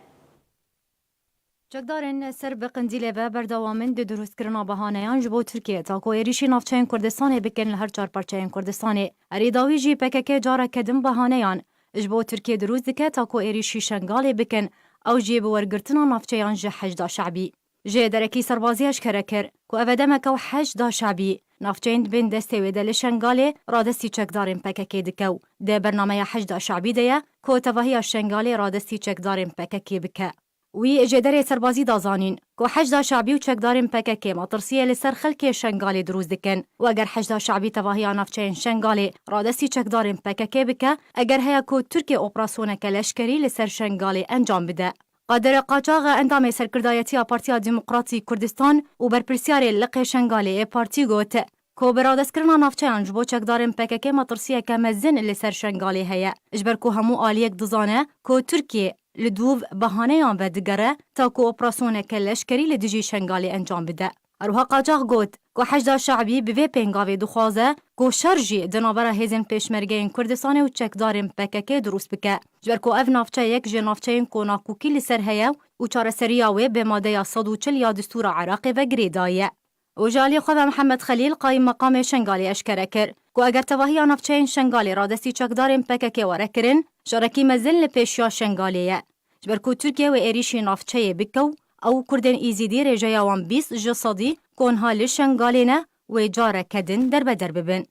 Çekdarên ser bi qindîlê ve berdewamin di durustkirina behaneyan ji bo Tirkiye ta ku êrîşî navçeyên Kurdistanê bikin li her çar parçeyên Kurdistanê. Erê dawî jî PKK carek kedin behaneyan ji bo Tirkiye durust dike ta ku êrîşî şengalê bikin ew jî bi wergirtina navçeyan ji hejda şeعبî. Jê derekî serbazî eşkere kir ku ev demek ew hejda şeعبî navçeyên dibên destê wê de li şengalê radestî çekdarên PKK dikew. Dê bernameya hejda şeعبî de ye ku tevahiya şengalê radestî çekdarên PKK bike. Wî ji derê serbazî da zanîn ku hejda şeعبî û çekdarên PKK matirsiye li ser xelkê şengalê durust dikin û eger hejda şeعبî tevahiya navçeyên şengalê radestî çekdarên PKK bike eger heye ku Tirkiye operasyoneke leşkerî li ser şengalê encam bide. Qadirê Qaçaxa endamê serkirdayetiya Partiya Demokratîk Kurdistan û berpirsyarê liqê şengalê ê partî got ku bi radestkirina navçeyan ji bo çekdarên PKK matirsiyeke mezin li ser şengalê heye ji ber ku hemû aliyek dizane ku Tirkiye li dûv behaneyan ve digere ta ku operasyoneke leşkerî li dijî şengalê encam bide. Eroha Qaçax got ku hejda şeعبî bi vê pêngavê dixwaze ku şer jî di navbera hêzên pêşmergeyên Kurdistanê û çekdarên PKK durust bike ji ber ku ev navçeyek ji navçeyên konakûkî li ser heye û çareseriya wê bi madeya 140 ya distûra Iraqê ve girê daye. û ji aliyê xwe ve Mihemed Xelîl qayîm meqamê şengalê eşkere kir ku eger tevahiya navçeyên şengalê radestî çekdarên PKK were kirin jarekî mezin li pêşiya şengalê ye. Ji ber ku Tirkiye wê êrîşî navçeyê bikew ew Kurdên Êzidî rêjeya wan 20 ji sedî ku niha li şengalê ne wê carek kedin derbeder bibin.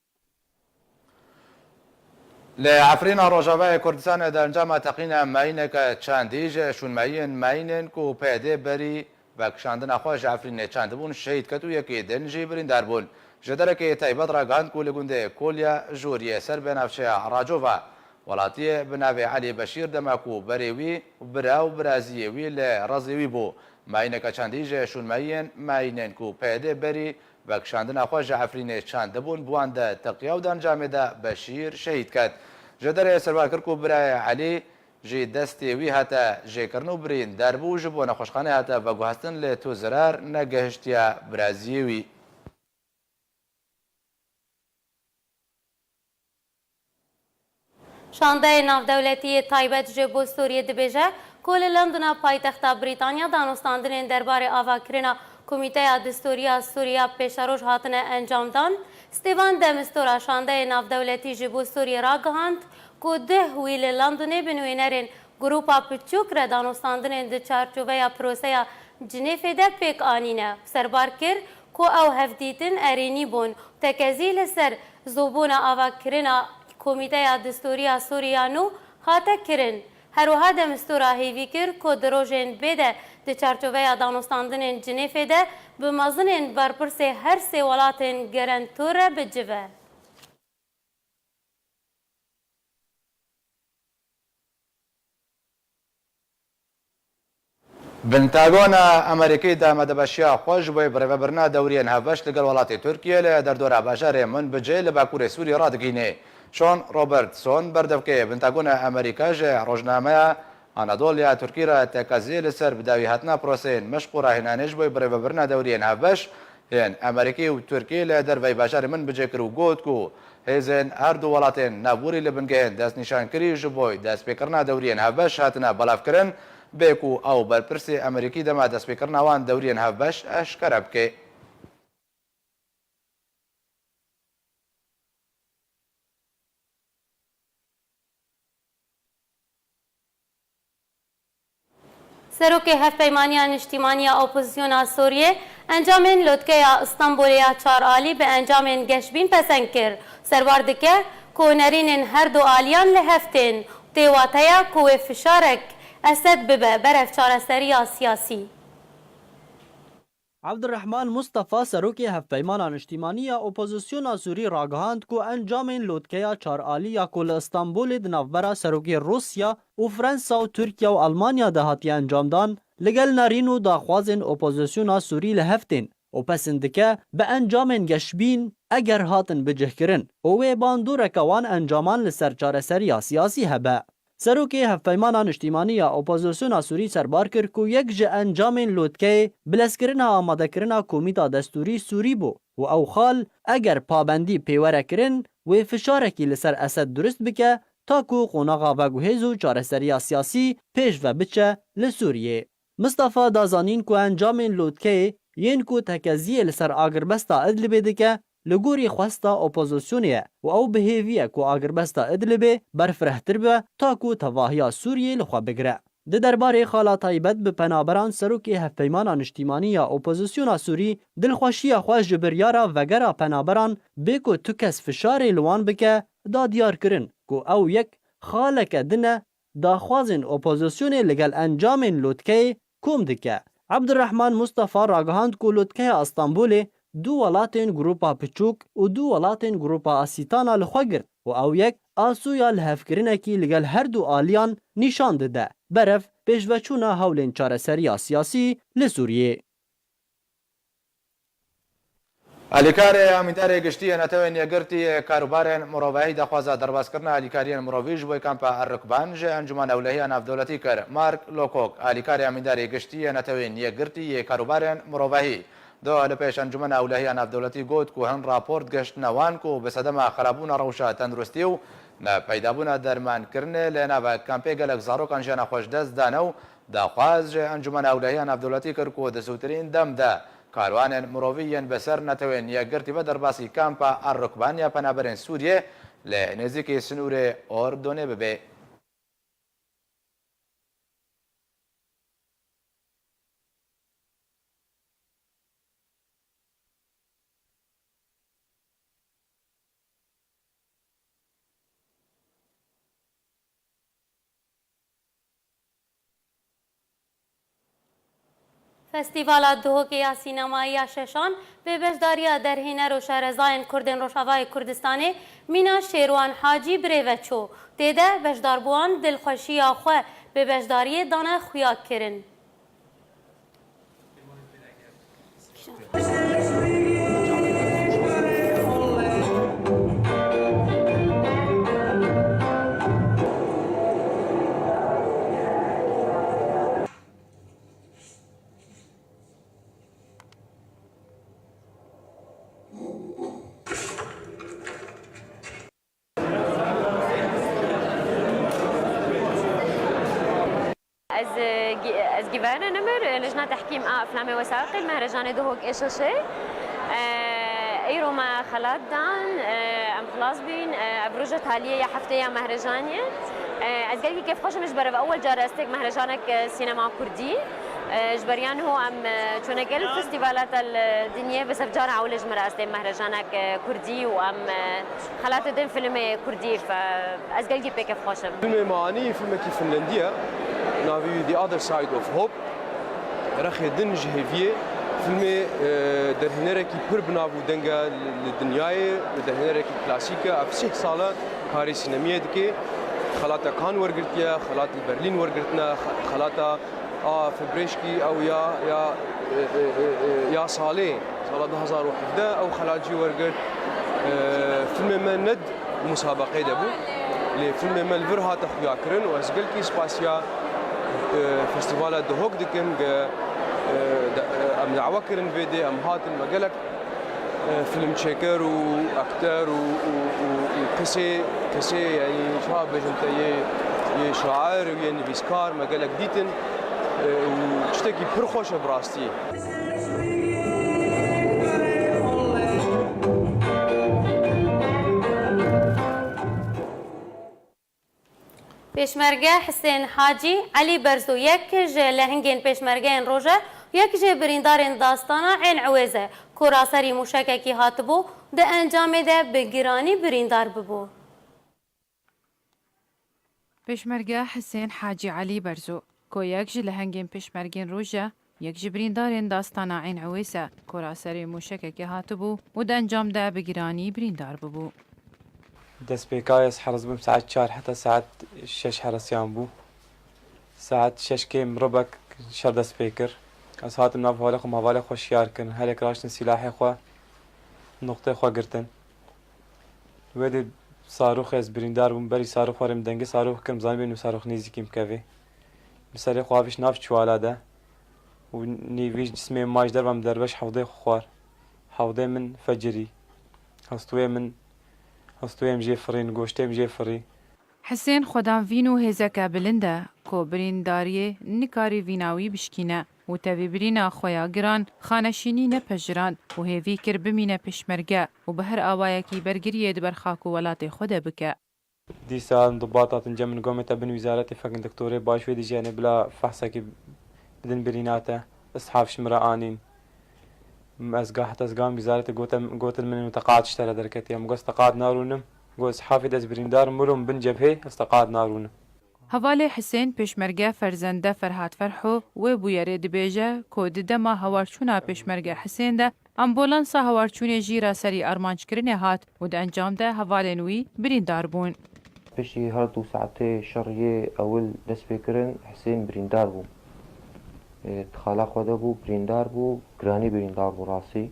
لە عفرینە ڕۆژاوای کوردستانە دە ئەنجامە تەقینە ماینێکە چاندی ji şûnmeyiyên mayînên ku pêdê berî vekişandina xwe ji Efrînê çandibûn şehîd ket û yekê din jî birîndar bûn. Ji derekê taybet ragihand ku li gundê Kolya Jûriyê ser bê navçeya Racova welatiyê bi navê Elî Beşîr dema ku berê wî bira û biraziyê wî li rezê wî bû. Mayîneka çandî ji şûnmeyiyên mayînên ku pêdê berî vekişandina xwe ji Efrînê çandibûn buwan de teqiya û di encamê de Beşîr şehîd ket. Ji derê servar kir ku birayê Elî jî destê wî hate jêkirin û birîn derbû ji bo nexweşxanê hate veguhestin lê tûzirar negehiştiya biraziyê wî. Şandeyê navdewletiyê taybet ji bo Sûriyê dibêje کل لندن پایتخت بریتانیا دانستاندن درباره آواکرنا کمیته دستوری سوریا پیشروش هاتن انجام دان ستیوان دمستورا شانده نافدولتی جبو سوری را گهاند که 10 ویل لندن بنوینرین گروپا پچوک را دانستاندن ده چارچوبه پروسه جنیفه ده پیک آنینه سربار کر که او هفدیتن ارینی بون تکزی لسر زوبون آواکرنا کمیته دستوری سوریانو خاطه کرن هروها دمستورا هیوی کر که دروژن بیده ده چارچوبه دانستاندن جنیفه ده بمازنین برپرس هر سه ولاتن گرانتور بجوه. بنتاگۆن ئەمریکی دامەدەبەشیا خۆش بۆی بڕێوەبرنا دەورین هەڤەش لەگەڵ وڵاتی تورکیە لە دەردۆرە باژارێ من بجێ لە باکوورێ سووری ڕادگەینێ شۆن ڕۆبەرتسۆن بەردەفکەیە بنتاگۆنە ئەمریکاژێ ڕۆژنامەیە ئانادۆلیا تورکیرە تەکەزیە لەسەر بداوی هاتنا پرۆسەیەن مەشق و ڕاهێنانێش بۆی بڕێوەبرنا دەورین هەڤەش هێن ئەمریکی و تورکی لە دەربەی باژاری من بجێ کرد و گوت و هێزن هەردوو وڵاتێن نابووری لە بنگەهێن دەستنیشانکری ji بۆی دەستپێکردنا دەورین هەڤەش هاتنە بەڵاوکردن بێک و ئەو بەرپرسی ئەمریکی دەما دەستپێکردناوان دەورین هەڤەش ئەشکەرە بکەێ. سروک هفپیمانیا نیشتیمانیا اپوزیسیونا سوریه انجامین لوتکیا استانبولیا چار آلی به انجامین گشبین پسند کرد. سروار دکه کونرین هر دو آلیان لهفتین تیواتیا کوه فشارک اسد ببه برف چارەسەریya سیاسی. عبدالرحمن مصطفى سروکی هفپیمانا نیشتیمانیا اپوزیسیونا سوری راگهاند کو انجامین لوتکیا چار آلیا کل استانبول دنافبرا سروکی روسیا و فرانسا و ترکیه و آلمانیا دهاتی انجام دان لگل نارین و داخوازن اپوزیسیونا سوری لهفتین و پسندکه به انجامین گشبین اگر هاتن بجه کرن و باندورک وان انجامان لسر چارەسەریya سیاسی هبه. سروکی هفپیمانا نیشتیمانیا اپوزیسیونا سوری سربار کرد که یک جه انجامین لوتکه بلسکرنا آماده کرنا کمیتا دستوری سوری بو و او خال اگر پابندی پیوره کرن و فشارکی لسر اسد درست بکه تا کو قوناغا و گوهیزو چارەسەریya سیاسی پیش و بچه لسوریه. مصطفى دازانین که انجامین لوتکه ین کو تکزیه لسر آگربستا ادلبه دکه لگوری خواستا اپوزیسیونیه و او بهیویه کو آگربستا ادلبه برفرهتر به تا کو تواهیا سوریه لخوا بگره. ده درباره خالا تایبت به پنابران سروکی هفپیمانا نیشتیمانیا اپوزیسیونا سوری دلخوشیا خواش جبریارا وگرا پنابران بکو تو کس فشار لوان بکه دا دیار کرن کو او یک خالک دنه داخوازن اپوزیسیون لگل انجامین لوتکه کوم دکه. عبدالرحمن مصطفى راگهاند کو لوتکه استانبول دو ولاتین گروپا پچوک و دو ولاتین گروپا آسیتانا لخوا گرد و او یک آسویا لحفکرینکی لگل هر دو آلیان نشان دده برف پیشوچونا هولین چارەسەریya سیاسی لسوریه. ئەلیکارێ ئامیندارێ گشتیە نەتەوەی نێگرتی کاروبارێن مرۆڤایی دەخوازە دەرباسکردنا ئەلیکاریان مرۆڤیش بۆی کامپا ئەڕکبان ژێ ئەنجومە ئەولەهیە ناودەوڵەتی کرد. مارک لۆکۆک ئەلیکارێ ئامیندارێ گشتیە نەتەوەی نێگرتی کاروبارێن مرۆڤایی دو لە پێش ئەنجومە ئەولەهیە ناودەوڵەتی گوت و هەن راپۆرت گەشتنەوان و بەسەدەما خراپبوونە ڕەوشە تەندروستی و پەیدابوونە دەرمانکردنێ لە ناوە کامپێ گەلک زارۆکان ژیانە خۆشدەستدانە و داخواز ژێ ئەنجومە ئەولەهیە ناودەوڵەتی کرد و دەسووترین دەمدا کاروانên mirovî yên beser netewên yekgirtî ve derbasî kampa Errukbaniya penaberên Sûriyê li nêzîkî Sinûrê Ordonê bibe. فستیوالا دوهوکیا سینمایی ششان به بجداریا درهینر و شهرزاین کردن روشاوای کردستانه مینا شیروان حاجی بریوچو دیده بجداربوان دلخوشی خواه به بجداری دانه خویا کرن. Ez از جيفانا نمر لجنة تحكيم أفلام وثائقي المهرجان دهوك إيشاشي ايرو ما خلات دان ام خلاص بين بروجة تالية يا حفتية مهرجانية از قلقي كيف خوش مجبرة بأول جارة استيق مهرجانك سينما كردي جبريان هو ام تونقل فستيفالات الدنيا بس بجارة عول جمرة استيق مهرجانك كردي وام خلات دين فيلم كردي فاز قلقي بي كيف خوشم فيلم معاني فيلم كيف فنلندية نافي The Other Side of Hope رخي دن جهيفية فيلم درهنركي پر بنابو دنگا للدنياي درهنركي كلاسيكا افسيح سالة كاري سينمية دكي خلاتا كان ورقرتيا خلات برلين ورقرتنا خلاتا فبريشكي او يا صالين صالة 2011 او خلات جي ورقرت فيلم ما ند مسابقة دبو لفيلم ما الفرها تخويا كرن وازقلكي سباسيا فستيفالا دهوك دكن ام دعوكرن فيدي ام هات المجالك فيلم تشيكر واكتر وكسي يعني شاب انت شاعر ويعني بيسكار مجالك ديتن وتشتكي برخوشه براستي پیشمرگه حسین حاجی علی برزو یک جه لهنگین پیشمرگه روژه یک جه بریندارین داستانا عین عویزه کراسری موشککی هاتبو ده انجام ده بگیرانی بریندار ببو. پیشمرگه حسین حاجی علی برزو کو یک جه لهنگین پیشمرگین روژه یک جه بریندارین داستانا عین عویزه کراسری موشککی هاتبو و ده انجام ده بگیرانی بریندار ببو. دست بكايس حرز بم ساعات 4 حتى ساعات 6 حرسيان بو ساعات 6 كيم ربك شر دست بيكر از هاتم ناف هالخم هوالي خوش ياركن هلك راشتن سلاحي خوا نقطة خوا قرتن ودي صاروخ از بريندار بم بري صاروخ ورم دنگي صاروخ كم زاني بينو صاروخ نيزي كيم كافي مسالي خوا فيش ناف چوالا ده و نيفيش جسمي ماج در بم دربش حوضي خوار حوضي من فجري هستوي من هستویم جیفرین گوشتیم جیفری حسین خودم وینو هزکه بلنده کو برینداریه نکاری ویناوی بشکینه و تاوی برینا خویا گران خانشینی نپجران و هیوی کر بمینه پشمرگه و به هر آوایکی برگریه دبر خاکو ولات خود بکه دي ساعة انضباطات من قومة بن وزارة فقن دكتوري باش ويدي جاني بلا فحصك بدن بريناته اصحاب شمرا آنين حتى ازقام وزارة قوت من متقاعد اشترى دركتي ام قوس تقاعد نارونم قوس حافظ از بريندار مرم بن جبهه استقاعد نارونم حواله حسین پیشمرگه فرزنده فرهاد فرحو و بویره دبیجه کو دما هوارچونا پیشمرگه حسین ده امبولانسا هوارچون جیرا سری ارمانچ کرنه هات و ده انجام ده حواله نوی بریندار بون بشي هردو ساعتي شريه اول دس بكرن حسين بريندار بو تخالا خوده بو بريندار بو گراني بريندار بو راسي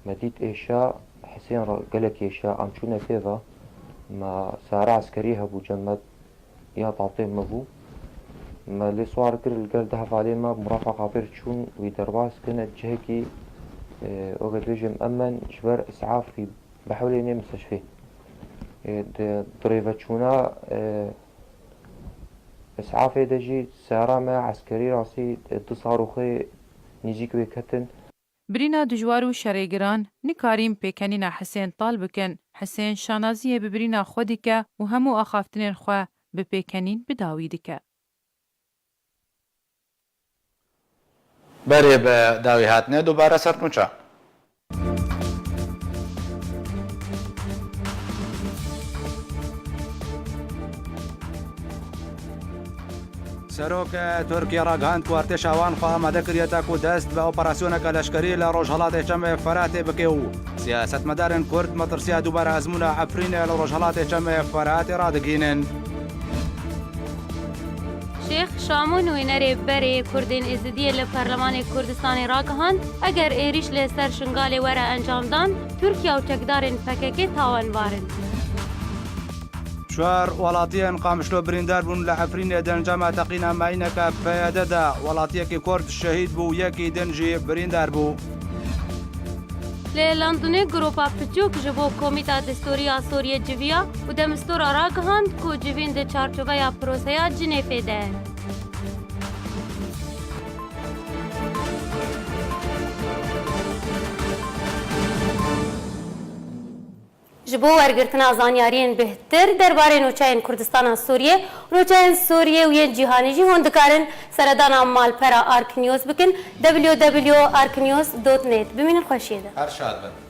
مديت ايشا حسين قالك ايشا امشونا فيفا ما سارة عسكريها بو جمد يا تعطيم مبو ما اللي صار كر القرد هف عليه ما مرافقة بيرتشون ويدرواس كانت جهكي وقت رجم أمن جبر إسعاف في بحولين مستشفى ضريفتشونا إسعاف دجي سارة ما عسكري راسي تصاروخي نيجيك بكتن برينا دجوارو شريگران نكاريم بكنينا حسين طالبكن حسين شانازيه ببرينا خودك وهمو أخافتنين خوا بپیکنین بداویدکه. بری به داوی هاتنه دوباره سرنوچه. سروک ترکیه را گاند کو ارتش آوان خو آماده کریتا کو دست به اپراسیون کلشکری لروجهلات چم فرات بکیو سیاست مدارن کرد مترسیا دوباره ازمونا عفرین لروجهلات چم فرات رادگینن شیخ شامون وینری بری کردین ازدیه لپارلمان کردستان راگهاند اگر ایریش لسر شنگال وره انجام دان ترکیه و چکدارن فککی تاوان وارن شوار ولاتیان قامشلو بریندار بون لعفرین دنجام تقینا ماینک پیاده دا ولاتیه که کرد شهید بو یکی دنجی بریندار بو لندن گروپا پچوک جبو کمیتا دستوریا سوریه جویا و دمستورا راگهاند کو جوین ده چارچوبه یا پروسیا جنیفه ده ji bo wergirtina zanyariyên bêhtir derbarê nûçeyên Kurdistanan Sûriyê û nûçeyên Sûriyê û yên cîhanî jî hûn dikarin seredana malpera Ark News bikin www.arknews.net. Bimînin xweşiyê de. Her şad bin.